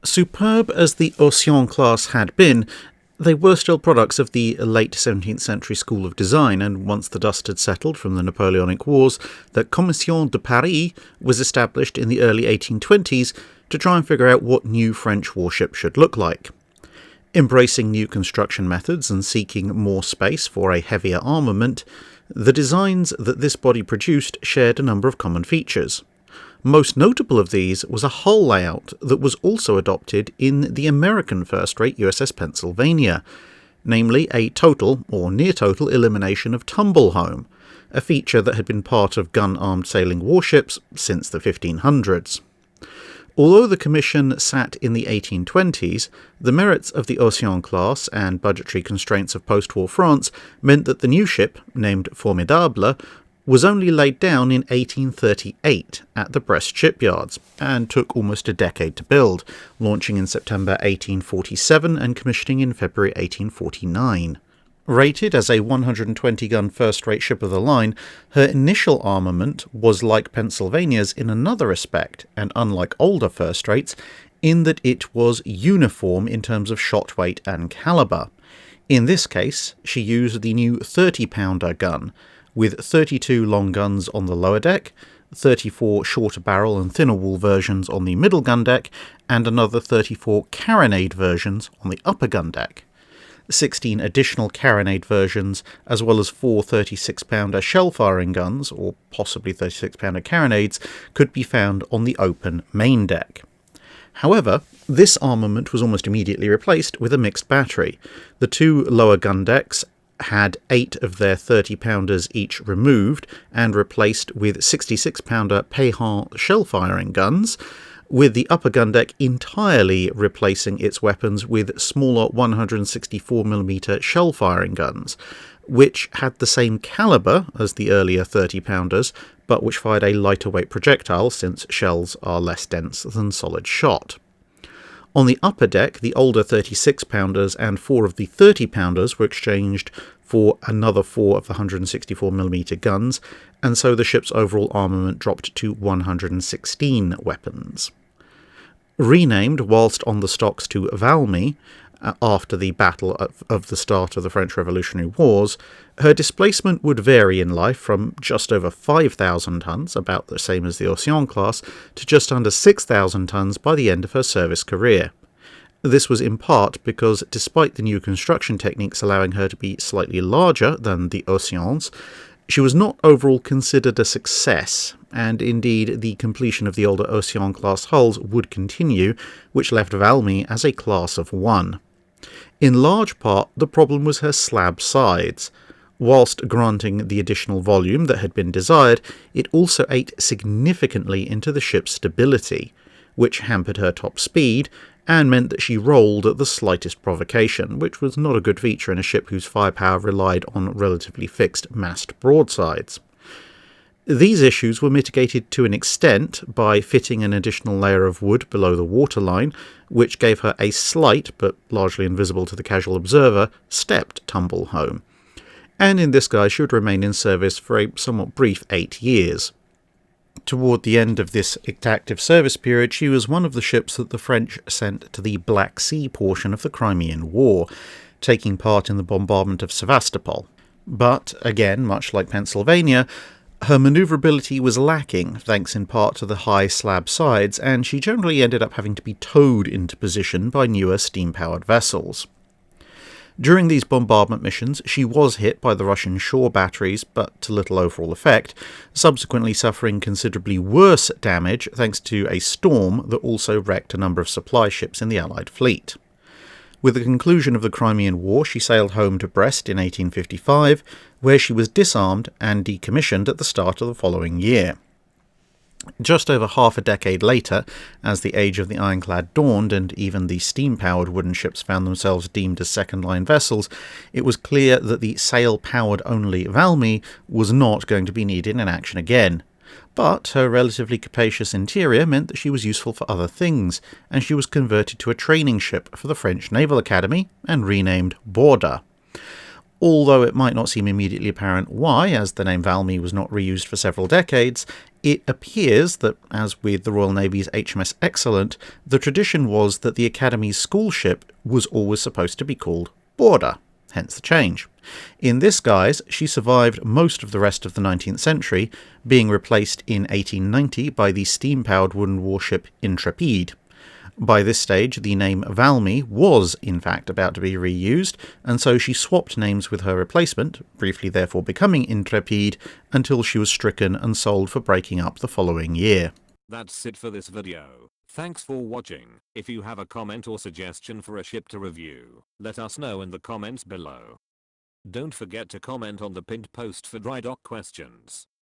Superb as the Océan class had been, they were still products of the late 17th century school of design, and once the dust had settled from the Napoleonic Wars, the Commission de Paris was established in the early 1820s to try and figure out what new French warships should look like. Embracing new construction methods and seeking more space for a heavier armament, the designs that this body produced shared a number of common features. Most notable of these was a hull layout that was also adopted in the American first-rate USS Pennsylvania, namely a total, or near-total, elimination of tumble home, a feature that had been part of gun-armed sailing warships since the 1500s. Although the commission sat in the 1820s, the merits of the Océan class and budgetary constraints of post-war France meant that the new ship, named Formidable, was only laid down in 1838 at the Brest shipyards, and took almost a decade to build, launching in September 1847 and commissioning in February 1849. Rated as a 120-gun first-rate ship of the line, her initial armament was like Pennsylvania's in another respect, and unlike older first-rates, in that it was uniform in terms of shot weight and calibre. In this case, she used the new 30-pounder gun, with 32 long guns on the lower deck, 34 shorter barrel and thinner wall versions on the middle gun deck, and another 34 carronade versions on the upper gun deck. 16 additional carronade versions, as well as 4 36-pounder shell-firing guns, or possibly 36-pounder carronades, could be found on the open main deck. However, this armament was almost immediately replaced with a mixed battery. The two lower gun decks had 8 of their 30-pounders each removed and replaced with 66-pounder Payhan shell-firing guns, with the upper gun deck entirely replacing its weapons with smaller 164mm shell-firing guns, which had the same calibre as the earlier 30-pounders, but which fired a lighter weight projectile since shells are less dense than solid shot. On the upper deck, the older 36-pounders and 4 of the 30-pounders were exchanged for another 4 of the 164mm guns, and so the ship's overall armament dropped to 116 weapons. Renamed whilst on the stocks to Valmy, after the battle of the start of the French Revolutionary Wars, her displacement would vary in life from just over 5,000 tons, about the same as the Océan class, to just under 6,000 tons by the end of her service career. This was in part because, despite the new construction techniques allowing her to be slightly larger than the Océans, she was not overall considered a success, and indeed the completion of the older Océan class hulls would continue, which left Valmy as a class of 1. In large part, the problem was her slab sides. Whilst granting the additional volume that had been desired, it also ate significantly into the ship's stability, which hampered her top speed, and meant that she rolled at the slightest provocation, which was not a good feature in a ship whose firepower relied on relatively fixed massed broadsides. These issues were mitigated to an extent by fitting an additional layer of wood below the waterline, which gave her a slight, but largely invisible to the casual observer, stepped tumble home. And in this guise she would remain in service for a somewhat brief 8 years. Toward the end of this active service period, she was one of the ships that the French sent to the Black Sea portion of the Crimean War, taking part in the bombardment of Sevastopol. But, again, much like Pennsylvania, her manoeuvrability was lacking, thanks in part to the high slab sides, and she generally ended up having to be towed into position by newer steam-powered vessels. During these bombardment missions, she was hit by the Russian shore batteries, but to little overall effect, subsequently suffering considerably worse damage thanks to a storm that also wrecked a number of supply ships in the Allied fleet. With the conclusion of the Crimean War, she sailed home to Brest in 1855, where she was disarmed and decommissioned at the start of the following year. Just over half a decade later, as the age of the ironclad dawned and even the steam-powered wooden ships found themselves deemed as second-line vessels, it was clear that the sail-powered only Valmy was not going to be needed in action again. But her relatively capacious interior meant that she was useful for other things, and she was converted to a training ship for the French Naval Academy and renamed Borda. Although it might not seem immediately apparent why, as the name Valmy was not reused for several decades, it appears that, as with the Royal Navy's HMS Excellent, the tradition was that the Academy's school ship was always supposed to be called Border, hence the change. In this guise, she survived most of the rest of the 19th century, being replaced in 1890 by the steam-powered wooden warship Intrepide. By this stage, the name Valmy was, in fact, about to be reused, and so she swapped names with her replacement, briefly therefore becoming Intrepide, until she was stricken and sold for breaking up the following year. That's it for this video. Thanks for watching. If you have a comment or suggestion for a ship to review, let us know in the comments below. Don't forget to comment on the pinned post for dry dock questions.